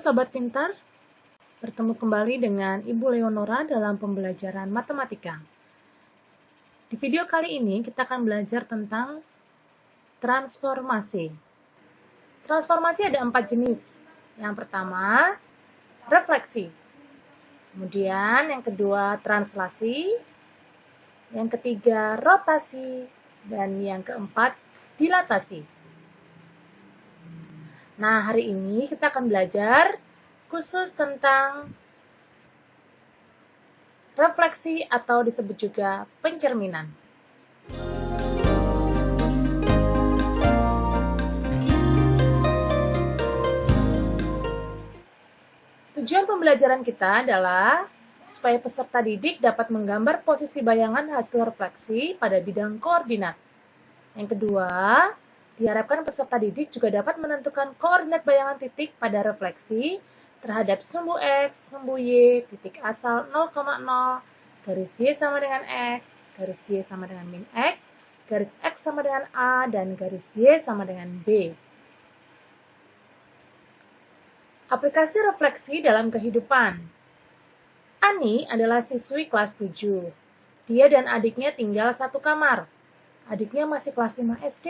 Sobat Pintar, bertemu kembali dengan Ibu Leonora dalam pembelajaran matematika. Di video kali ini kita akan belajar tentang transformasi. Transformasi ada 4 jenis. Yang pertama, refleksi. Kemudian yang kedua, translasi. Yang ketiga, rotasi. Dan yang keempat, dilatasi. Nah, hari ini kita akan belajar khusus tentang refleksi atau disebut juga pencerminan. Tujuan pembelajaran kita adalah supaya peserta didik dapat menggambar posisi bayangan hasil refleksi pada bidang koordinat. Yang kedua, diharapkan peserta didik juga dapat menentukan koordinat bayangan titik pada refleksi terhadap sumbu X, sumbu Y, titik asal 0,0, garis Y sama dengan X, garis Y sama dengan min X, garis X sama dengan A, dan garis Y sama dengan B. Aplikasi refleksi dalam kehidupan. Ani adalah siswi kelas 7. Dia dan adiknya tinggal satu kamar. Adiknya masih kelas 5 SD.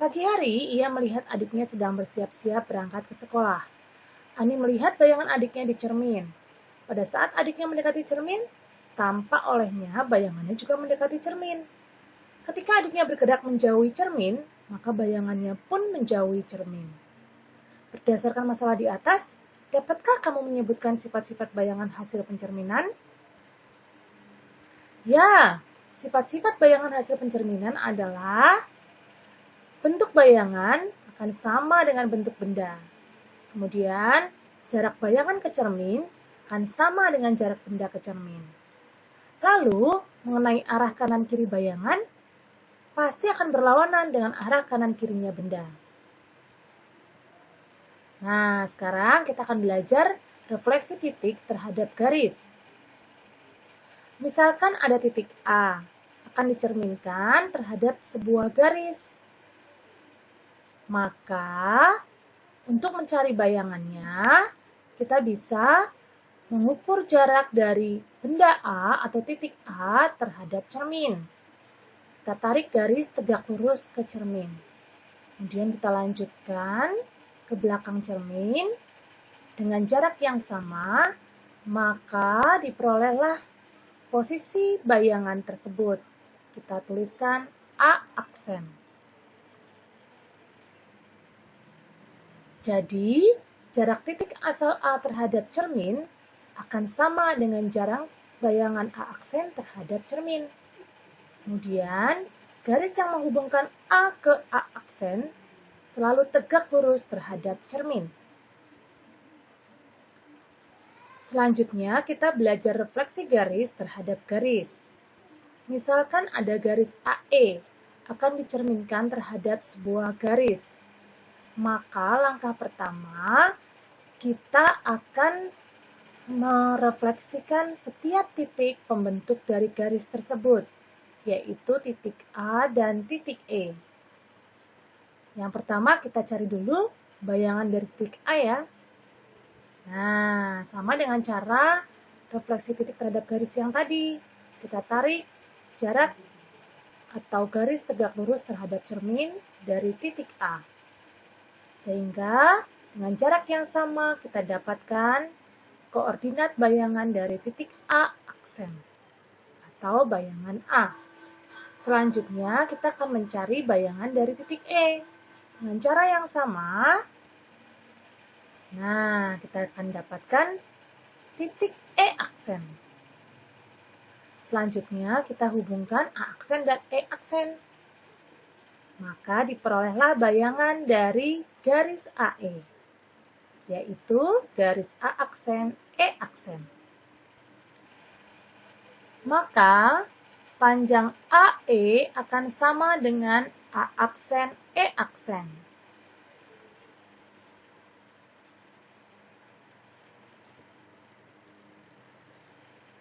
Pagi hari, ia melihat adiknya sedang bersiap-siap berangkat ke sekolah. Ani melihat bayangan adiknya di cermin. Pada saat adiknya mendekati cermin, tampak olehnya bayangannya juga mendekati cermin. Ketika adiknya bergerak menjauhi cermin, maka bayangannya pun menjauhi cermin. Berdasarkan masalah di atas, dapatkah kamu menyebutkan sifat-sifat bayangan hasil pencerminan? Ya, sifat-sifat bayangan hasil pencerminan adalah bentuk bayangan akan sama dengan bentuk benda. Kemudian, jarak bayangan ke cermin akan sama dengan jarak benda ke cermin. Lalu, mengenai arah kanan-kiri bayangan, pasti akan berlawanan dengan arah kanan-kirinya benda. Nah, sekarang kita akan belajar refleksi titik terhadap garis. Misalkan ada titik A, akan dicerminkan terhadap sebuah garis. Maka, untuk mencari bayangannya, kita bisa mengukur jarak dari benda A atau titik A terhadap cermin. Kita tarik garis tegak lurus ke cermin. Kemudian kita lanjutkan ke belakang cermin dengan jarak yang sama, maka diperolehlah posisi bayangan tersebut. Kita tuliskan A aksen. Jadi, jarak titik asal A terhadap cermin akan sama dengan jarak bayangan A aksen terhadap cermin. Kemudian, garis yang menghubungkan A ke A aksen selalu tegak lurus terhadap cermin. Selanjutnya, kita belajar refleksi garis terhadap garis. Misalkan ada garis AE akan dicerminkan terhadap sebuah garis. Maka langkah pertama, kita akan merefleksikan setiap titik pembentuk dari garis tersebut, yaitu titik A dan titik E. Yang pertama kita cari dulu bayangan dari titik A ya. Nah, sama dengan cara refleksi titik terhadap garis yang tadi. Kita tarik jarak atau garis tegak lurus terhadap cermin dari titik A. Sehingga dengan jarak yang sama kita dapatkan koordinat bayangan dari titik A aksen atau bayangan A. Selanjutnya kita akan mencari bayangan dari titik E. Dengan cara yang sama, nah kita akan dapatkan titik E aksen. Selanjutnya kita hubungkan A aksen dan E aksen. Maka diperolehlah bayangan dari garis AE, yaitu garis A aksen, E aksen. Maka panjang AE akan sama dengan A aksen, E aksen.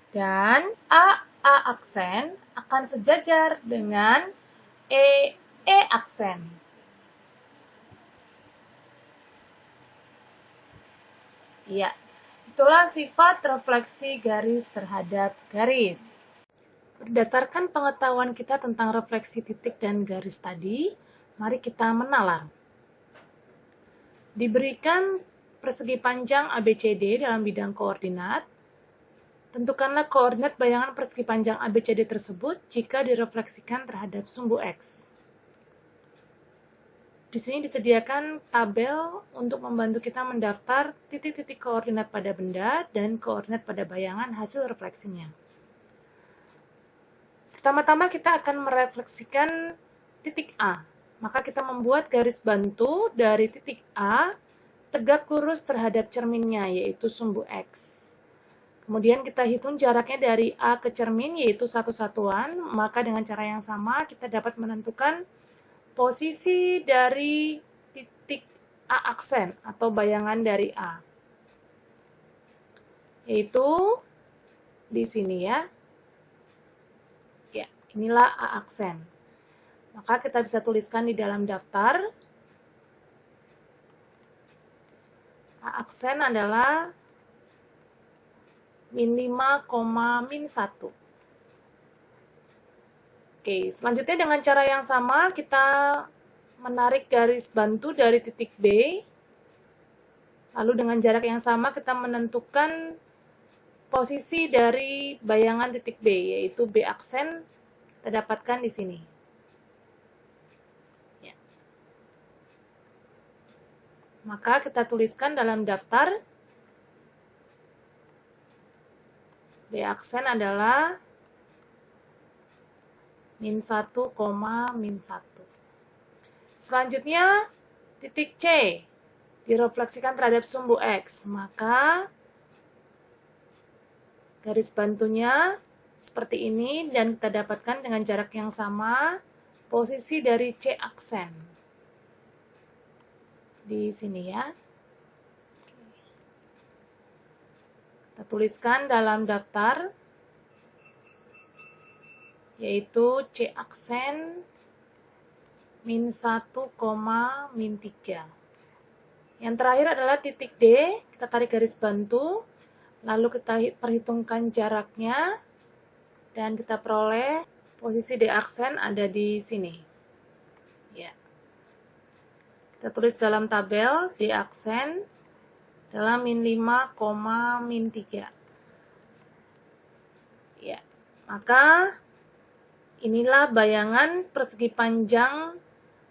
Dan A aksen akan sejajar dengan E aksen. Ya, itulah sifat refleksi garis terhadap garis. Berdasarkan pengetahuan kita tentang refleksi titik dan garis tadi, mari kita menalar. Diberikan persegi panjang ABCD dalam bidang koordinat, tentukanlah koordinat bayangan persegi panjang ABCD tersebut jika direfleksikan terhadap sumbu X. Di sini disediakan tabel untuk membantu kita mendaftar titik-titik koordinat pada benda dan koordinat pada bayangan hasil refleksinya. Pertama-tama kita akan merefleksikan titik A. Maka kita membuat garis bantu dari titik A tegak lurus terhadap cerminnya, yaitu sumbu X. Kemudian kita hitung jaraknya dari A ke cermin, yaitu 1 satuan. Maka dengan cara yang sama kita dapat menentukan posisi dari titik A aksen atau bayangan dari A. Yaitu di sini ya. Ya, inilah A aksen. Maka kita bisa tuliskan di dalam daftar. A aksen adalah min 5, min 1. Oke, selanjutnya dengan cara yang sama kita menarik garis bantu dari titik B. Lalu dengan jarak yang sama kita menentukan posisi dari bayangan titik B, yaitu B aksen kita dapatkan di sini. Ya. Maka kita tuliskan dalam daftar B aksen adalah min 1, min 1. Selanjutnya, titik C direfleksikan terhadap sumbu X. Maka garis bantunya seperti ini dan kita dapatkan dengan jarak yang sama posisi dari C aksen. Di sini ya. Kita tuliskan dalam daftar yaitu C aksen min 1, min 3. Yang terakhir adalah titik D, kita tarik garis bantu, lalu kita perhitungkan jaraknya, dan kita peroleh posisi D aksen ada di sini. Ya. Kita tulis dalam tabel D aksen adalah min 5, min 3. Ya. Maka inilah bayangan persegi panjang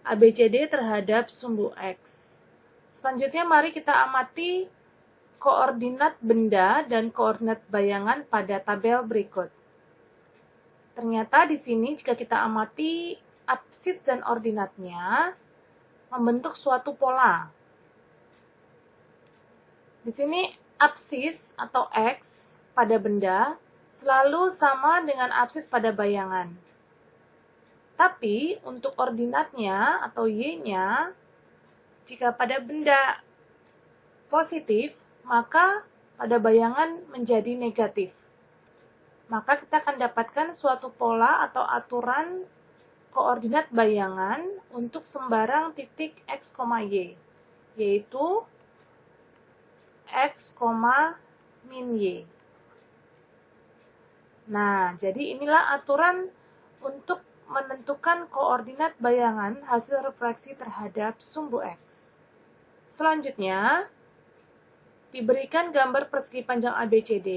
ABCD terhadap sumbu X. Selanjutnya mari kita amati koordinat benda dan koordinat bayangan pada tabel berikut. Ternyata di sini jika kita amati absis dan ordinatnya membentuk suatu pola. Di sini absis atau X pada benda selalu sama dengan absis pada bayangan. Tapi untuk ordinatnya atau Y-nya, jika pada benda positif, maka pada bayangan menjadi negatif. Maka kita akan dapatkan suatu pola atau aturan koordinat bayangan untuk sembarang titik X, Y, yaitu X, min Y. Nah, jadi inilah aturan untuk menentukan koordinat bayangan hasil refleksi terhadap sumbu X. Selanjutnya, diberikan gambar persegi panjang ABCD,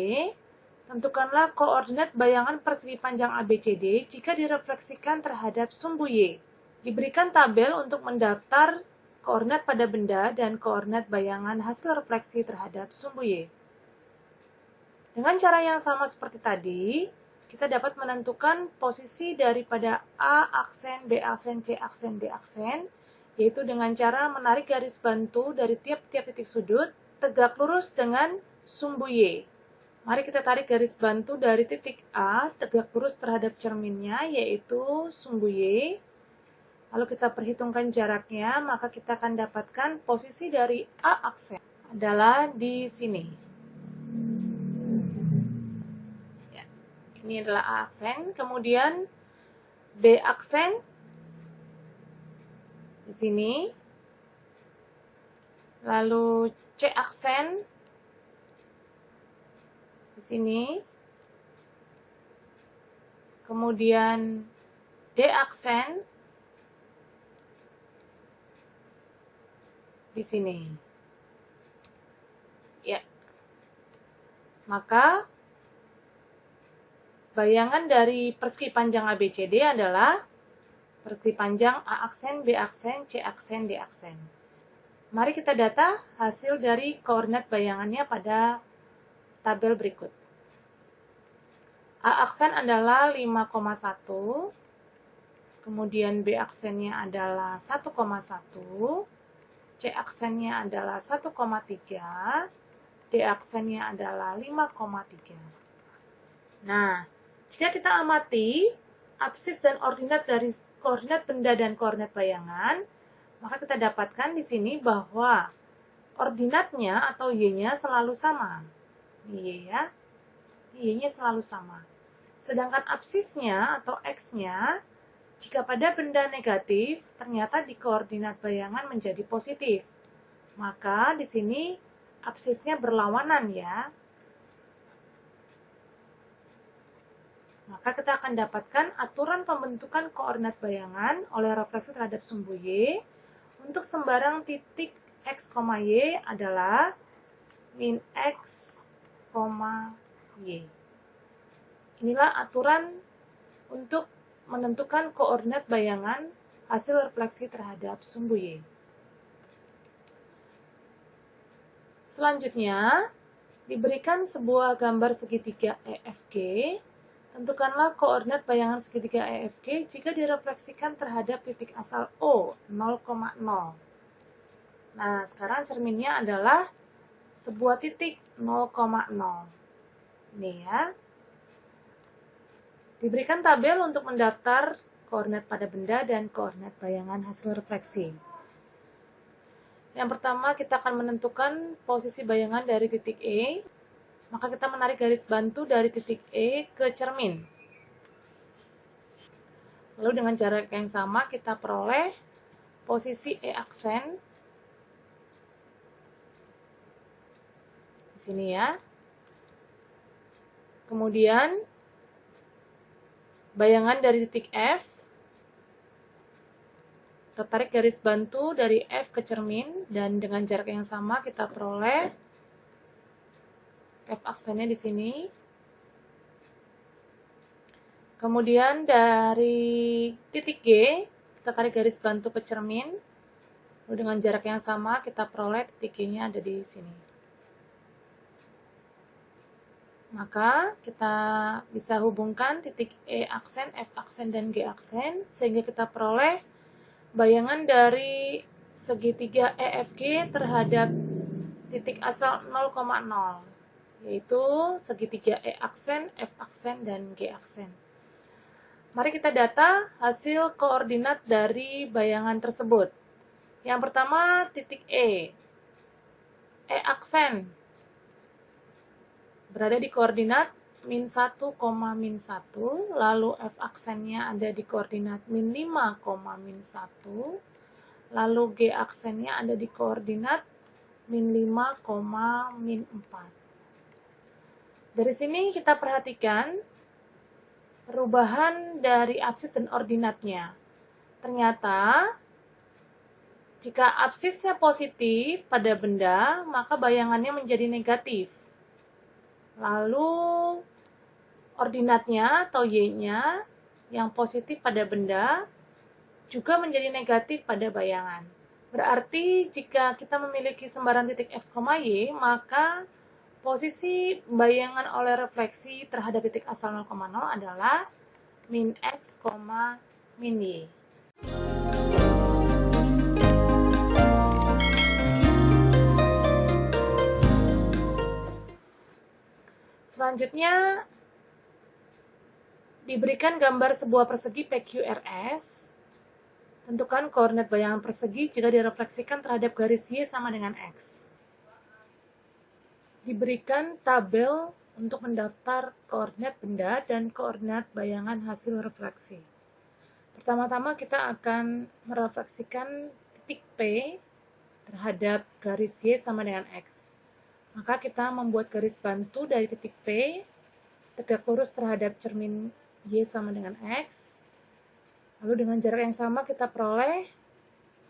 tentukanlah koordinat bayangan persegi panjang ABCD jika direfleksikan terhadap sumbu Y. Diberikan tabel untuk mendaftar koordinat pada benda dan koordinat bayangan hasil refleksi terhadap sumbu Y. Dengan cara yang sama seperti tadi, kita dapat menentukan posisi daripada A aksen, B aksen, C aksen, D aksen, yaitu dengan cara menarik garis bantu dari tiap-tiap titik sudut, tegak lurus dengan sumbu Y. Mari kita tarik garis bantu dari titik A, tegak lurus terhadap cerminnya, yaitu sumbu Y. Lalu kita perhitungkan jaraknya, maka kita akan dapatkan posisi dari A aksen adalah di sini. Ini adalah A aksen, kemudian B aksen di sini, lalu C aksen di sini. Kemudian D aksen di sini. Ya. Maka bayangan dari persegi panjang ABCD adalah persegi panjang A aksen, B aksen, C aksen, D aksen. Mari kita data hasil dari koordinat bayangannya pada tabel berikut. A aksen adalah 5,1, kemudian B aksennya adalah 1,1, C aksennya adalah 1,3, D aksennya adalah 5,3. Nah, jika kita amati absis dan ordinat dari koordinat benda dan koordinat bayangan, maka kita dapatkan di sini bahwa ordinatnya atau Y-nya selalu sama. Y ya, Y-nya selalu sama. Sedangkan absisnya atau X-nya, jika pada benda negatif, ternyata di koordinat bayangan menjadi positif. Maka di sini absisnya berlawanan ya. Maka kita akan dapatkan aturan pembentukan koordinat bayangan oleh refleksi terhadap sumbu Y untuk sembarang titik X, Y adalah min X, Y. Inilah aturan untuk menentukan koordinat bayangan hasil refleksi terhadap sumbu Y. Selanjutnya, diberikan sebuah gambar segitiga EFG. Tentukanlah koordinat bayangan segitiga EFG jika direfleksikan terhadap titik asal O 0,0. Nah, sekarang cerminnya adalah sebuah titik 0,0. Ini ya. Diberikan tabel untuk mendaftar koordinat pada benda dan koordinat bayangan hasil refleksi. Yang pertama, kita akan menentukan posisi bayangan dari titik E. Maka kita menarik garis bantu dari titik E ke cermin. Lalu dengan jarak yang sama kita peroleh posisi E aksen. Di sini ya. Kemudian bayangan dari titik F. Tertarik garis bantu dari F ke cermin dan dengan jarak yang sama kita peroleh F aksennya di sini. Kemudian dari titik G, kita tarik garis bantu ke cermin. Lalu dengan jarak yang sama kita peroleh titik G-nya ada di sini. Maka kita bisa hubungkan titik E aksen, F aksen, dan G aksen sehingga kita peroleh bayangan dari segitiga EFG terhadap titik asal 0,0. Yaitu segitiga E aksen, F aksen, dan G aksen. Mari kita data hasil koordinat dari bayangan tersebut. Yang pertama titik E. E aksen berada di koordinat min 1, min 1. Lalu F aksennya ada di koordinat min 5, min 1. Lalu G aksennya ada di koordinat min 5, min 4. Dari sini kita perhatikan perubahan dari absis dan ordinatnya. Ternyata, jika absisnya positif pada benda, maka bayangannya menjadi negatif. Lalu, ordinatnya atau Y-nya yang positif pada benda juga menjadi negatif pada bayangan. Berarti, jika kita memiliki sembarang titik X, Y, maka posisi bayangan oleh refleksi terhadap titik asal 0,0 adalah min X, min Y. Selanjutnya, diberikan gambar sebuah persegi PQRS. Tentukan koordinat bayangan persegi jika direfleksikan terhadap garis Y sama dengan X. Diberikan tabel untuk mendaftar koordinat benda dan koordinat bayangan hasil refleksi. Pertama-tama kita akan merefleksikan titik P terhadap garis Y sama dengan X. Maka kita membuat garis bantu dari titik P, tegak lurus terhadap cermin Y sama dengan X. Lalu dengan jarak yang sama kita peroleh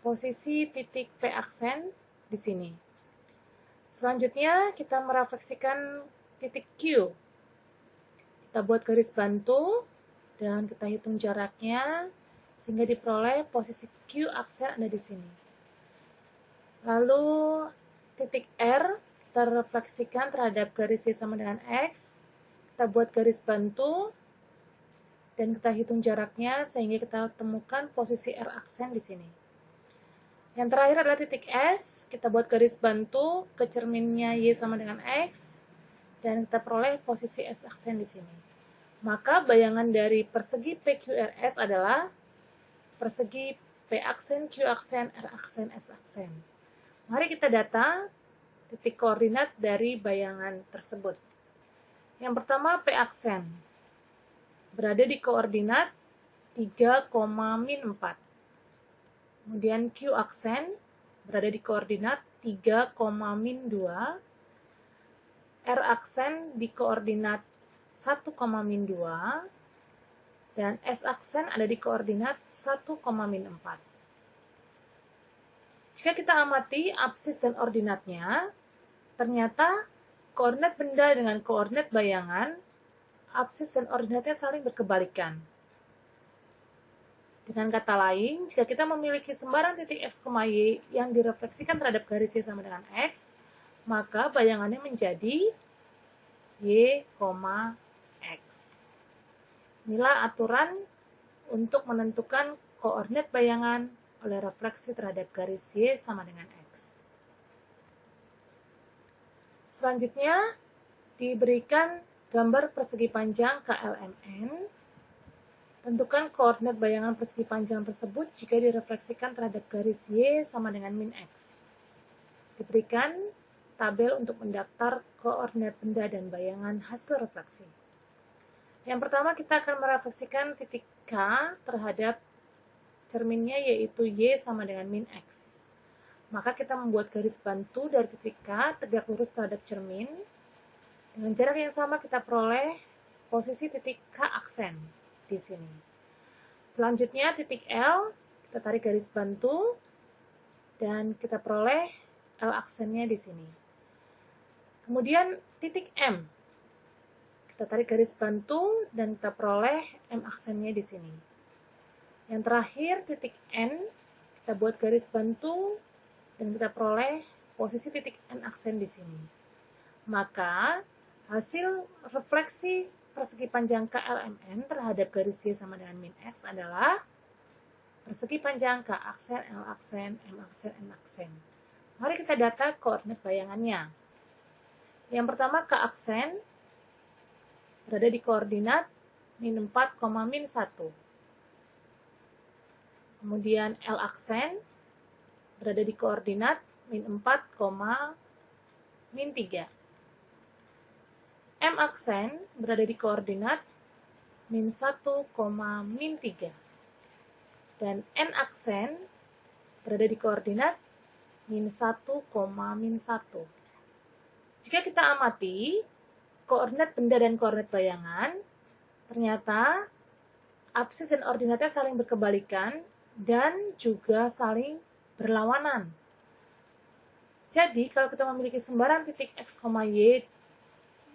posisi titik P aksen di sini. Selanjutnya kita merefleksikan titik Q. Kita buat garis bantu dan kita hitung jaraknya sehingga diperoleh posisi Q aksen ada di sini. Lalu titik R kita refleksikan terhadap garis Y sama dengan X. Kita buat garis bantu dan kita hitung jaraknya sehingga kita temukan posisi R aksen di sini. Yang terakhir adalah titik S, kita buat garis bantu ke cerminnya Y sama dengan X dan kita peroleh posisi S aksen di sini. Maka bayangan dari persegi PQRS adalah persegi P aksen, Q aksen, R aksen, S aksen. Mari kita data titik koordinat dari bayangan tersebut. Yang pertama P aksen berada di koordinat 3, min 4. Kemudian Q aksen berada di koordinat 3, min 2. R aksen di koordinat 1, min 2. Dan S aksen ada di koordinat 1, min 4. Jika kita amati absis dan ordinatnya, ternyata koordinat benda dengan koordinat bayangan, absis dan ordinatnya saling berkebalikan. Dengan kata lain, jika kita memiliki sembarang titik X, Y yang direfleksikan terhadap garis Y sama dengan X, maka bayangannya menjadi Y, X. Inilah aturan untuk menentukan koordinat bayangan oleh refleksi terhadap garis Y sama dengan X. Selanjutnya, diberikan gambar persegi panjang KLMN. Tentukan koordinat bayangan persegi panjang tersebut jika direfleksikan terhadap garis Y sama dengan min X. Diberikan tabel untuk mendaftar koordinat benda dan bayangan hasil refleksi. Yang pertama kita akan merefleksikan titik K terhadap cerminnya yaitu Y sama dengan min X. Maka kita membuat garis bantu dari titik K tegak lurus terhadap cermin. Dengan jarak yang sama kita peroleh posisi titik K aksen di sini. Selanjutnya titik L, kita tarik garis bantu dan kita peroleh L aksennya di sini. Kemudian titik M, kita tarik garis bantu dan kita peroleh M aksennya di sini. Yang terakhir titik N, kita buat garis bantu dan kita peroleh posisi titik N aksen di sini. Maka hasil refleksi persegi panjang KLMN terhadap garis Y sama dengan min X adalah persegi panjang K aksen, L aksen, M aksen, N aksen. Mari kita data koordinat bayangannya. Yang pertama K aksen berada di koordinat min 4, min 1. Kemudian L aksen berada di koordinat min 4, min 3. M aksen berada di koordinat min 1, min 3. Dan N aksen berada di koordinat min 1, min 1. Jika kita amati koordinat benda dan koordinat bayangan, ternyata absis dan ordinatnya saling berkebalikan dan juga saling berlawanan. Jadi, kalau kita memiliki sembarang titik X, Y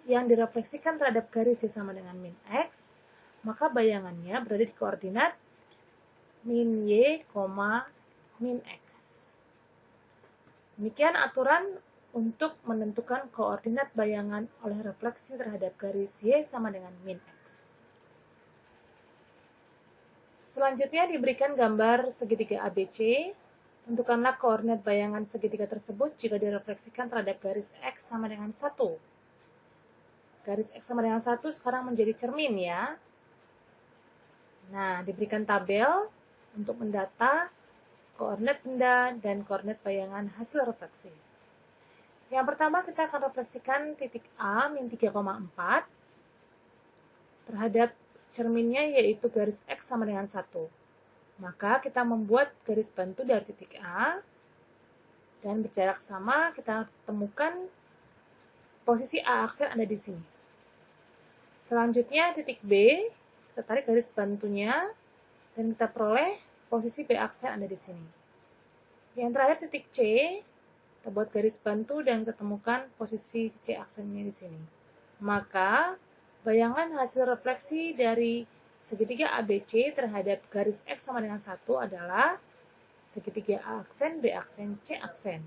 yang direfleksikan terhadap garis Y sama dengan min X, maka bayangannya berada di koordinat min Y, min X. Demikian aturan untuk menentukan koordinat bayangan oleh refleksi terhadap garis Y sama dengan min X. Selanjutnya diberikan gambar segitiga ABC. Tentukanlah koordinat bayangan segitiga tersebut jika direfleksikan terhadap garis X sama dengan 1. Garis X sama dengan 1 sekarang menjadi cermin ya. Nah, diberikan tabel untuk mendata koordinat benda dan koordinat bayangan hasil refleksi. Yang pertama kita akan refleksikan titik A min 3,4 terhadap cerminnya yaitu garis X sama dengan 1. Maka kita membuat garis bantu dari titik A dan berjarak sama kita temukan posisi A aksen ada di sini. Selanjutnya titik B, kita tarik garis bantunya, dan kita peroleh posisi B aksen ada di sini. Yang terakhir titik C, kita buat garis bantu dan ketemukan posisi C aksennya di sini. Maka, bayangan hasil refleksi dari segitiga ABC terhadap garis X sama dengan 1 adalah segitiga A aksen, B aksen, C aksen.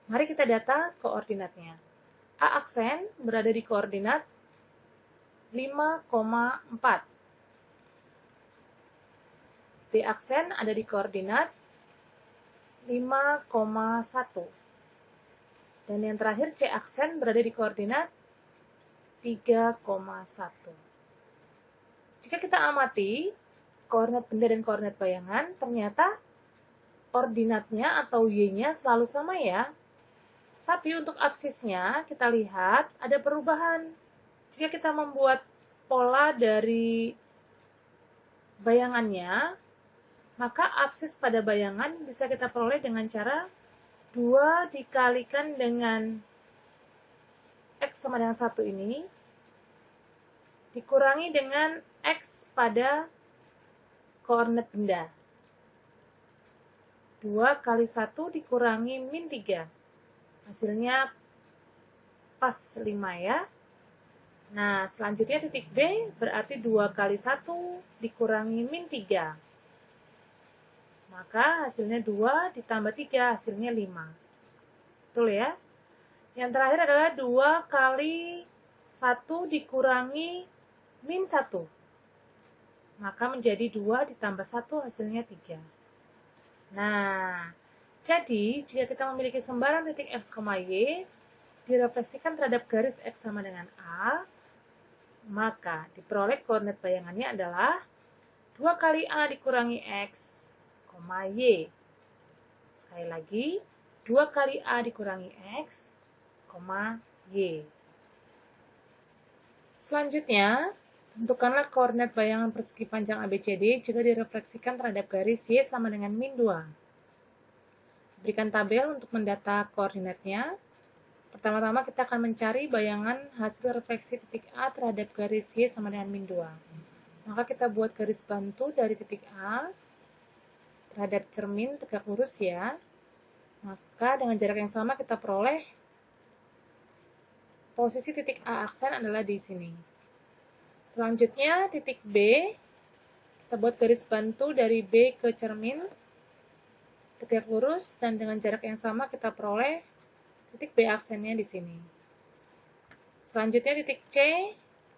Mari kita data koordinatnya. A aksen berada di koordinat 5,4. B aksen ada di koordinat 5,1. Dan yang terakhir C aksen berada di koordinat 3,1. Jika kita amati koordinat benda dan koordinat bayangan, ternyata ordinatnya atau Y-nya selalu sama ya. Tapi untuk absisnya kita lihat ada perubahan. Jika kita membuat pola dari bayangannya, maka absis pada bayangan bisa kita peroleh dengan cara 2 dikalikan dengan X sama dengan 1 ini, dikurangi dengan X pada koordinat benda. 2 kali 1 dikurangi min 3. Hasilnya pas 5 ya. Nah, selanjutnya titik B berarti 2 kali 1 dikurangi min 3. Maka hasilnya 2 ditambah 3, hasilnya 5. Betul ya? Yang terakhir adalah 2 kali 1 dikurangi min 1. Maka menjadi 2 ditambah 1, hasilnya 3. Nah, jadi jika kita memiliki sembarang titik X, Y, direfleksikan terhadap garis X sama dengan A, maka diperoleh koordinat bayangannya adalah 2 kali A dikurangi X, Y. Sekali lagi, 2 kali A dikurangi X, Y. Selanjutnya, tentukanlah koordinat bayangan persegi panjang ABCD jika direfleksikan terhadap garis Y sama dengan min 2. Berikan tabel untuk mendata koordinatnya. Pertama-tama kita akan mencari bayangan hasil refleksi titik A terhadap garis Y sama dengan min 2. Maka kita buat garis bantu dari titik A terhadap cermin tegak lurus ya. Maka dengan jarak yang sama kita peroleh posisi titik A aksen adalah di sini. Selanjutnya titik B, kita buat garis bantu dari B ke cermin tegak lurus dan dengan jarak yang sama kita peroleh titik B aksennya di sini. Selanjutnya titik C,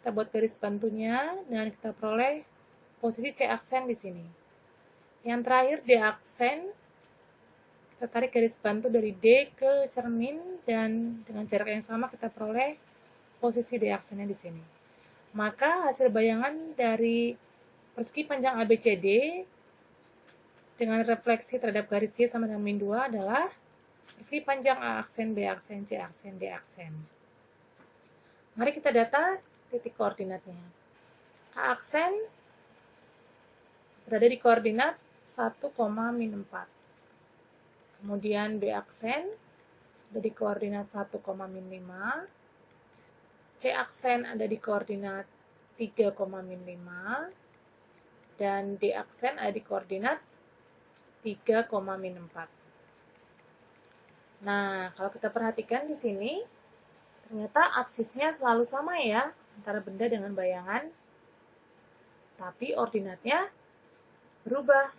kita buat garis bantunya dan kita peroleh posisi C aksen di sini. Yang terakhir D aksen, kita tarik garis bantu dari D ke cermin dan dengan jarak yang sama kita peroleh posisi D aksennya di sini. Maka hasil bayangan dari persegi panjang ABCD dengan refleksi terhadap garis Y sama dengan min 2 adalah persegi panjang A aksen, B aksen, C aksen, D aksen. Mari kita data titik koordinatnya. A aksen berada di koordinat 1, min 4. Kemudian B aksen ada di koordinat 1, min 5. C aksen ada di koordinat 3, min 5. Dan D aksen ada di koordinat 3, min 4. Nah, kalau kita perhatikan di sini, ternyata absisnya selalu sama ya, antara benda dengan bayangan. Tapi ordinatnya berubah.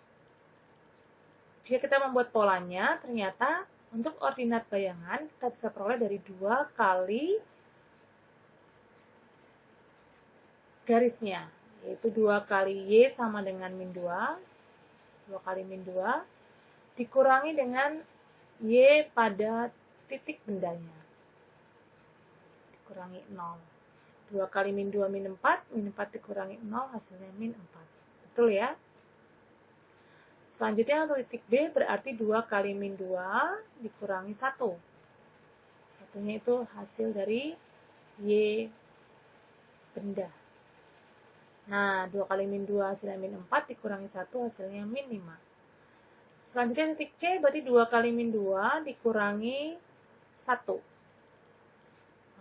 Jika kita membuat polanya, ternyata untuk ordinat bayangan kita bisa peroleh dari 2 kali garisnya, yaitu 2 kali Y sama dengan min 2, 2 kali min 2, dikurangi dengan Y pada titik bendanya, dikurangi 0. 2 kali min 2, min 4 dikurangi 0, hasilnya min 4. Betul ya? Selanjutnya untuk titik B berarti 2 kali min 2 dikurangi 1. Satunya itu hasil dari Y benda. Nah, 2 kali min 2 hasilnya min 4 dikurangi 1 hasilnya min 5. Selanjutnya titik C berarti 2 kali min 2 dikurangi 1.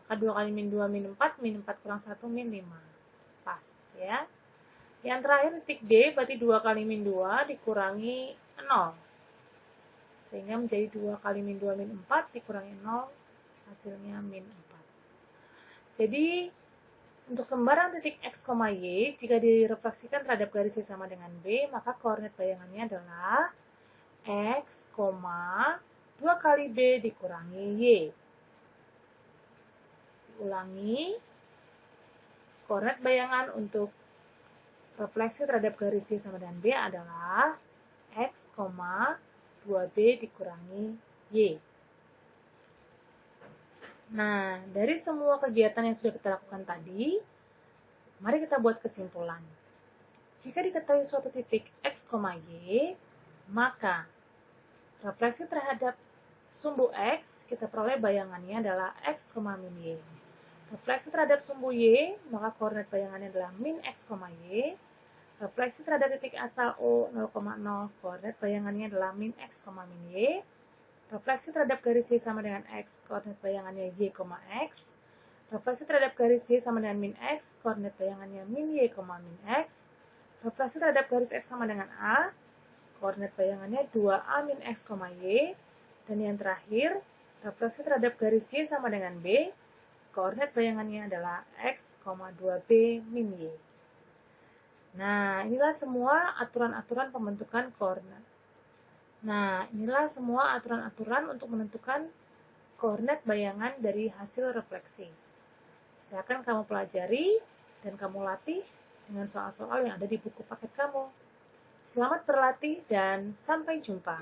Maka 2 kali min 2 min 4, min 4 kurang 1 min 5. Pas ya. Yang terakhir titik D, berarti 2 kali min 2 dikurangi 0. Sehingga menjadi 2 kali min 2 min 4 dikurangi 0, hasilnya min 4. Jadi, untuk sembarang titik X, Y, jika direfleksikan terhadap garis Y sama dengan B, maka koordinat bayangannya adalah X, 2 kali B dikurangi Y. Diulangi, koordinat bayangan untuk refleksi terhadap garis Y sama dengan B adalah X, 2B dikurangi Y. Nah, dari semua kegiatan yang sudah kita lakukan tadi, mari kita buat kesimpulan. Jika diketahui suatu titik X, Y, maka refleksi terhadap sumbu X, kita peroleh bayangannya adalah X, min Y. Refleksi terhadap sumbu Y, maka koordinat bayangannya adalah min X, Y. Refleksi terhadap titik asal O 0,0, koordinat bayangannya adalah min X, min Y. Refleksi terhadap garis Y sama dengan X, koordinat bayangannya Y, X. Refleksi terhadap garis Y sama dengan min X, koordinat bayangannya min Y, min X. Refleksi terhadap garis X sama dengan A, koordinat bayangannya 2A min X, Y. Dan yang terakhir, refleksi terhadap garis Y sama dengan B, koordinat bayangannya adalah X, 2B min Y. Nah, inilah semua aturan-aturan pembentukan koordinat. Nah, inilah semua aturan-aturan untuk menentukan koordinat bayangan dari hasil refleksi. Silakan kamu pelajari dan kamu latih dengan soal-soal yang ada di buku paket kamu. Selamat berlatih dan sampai jumpa.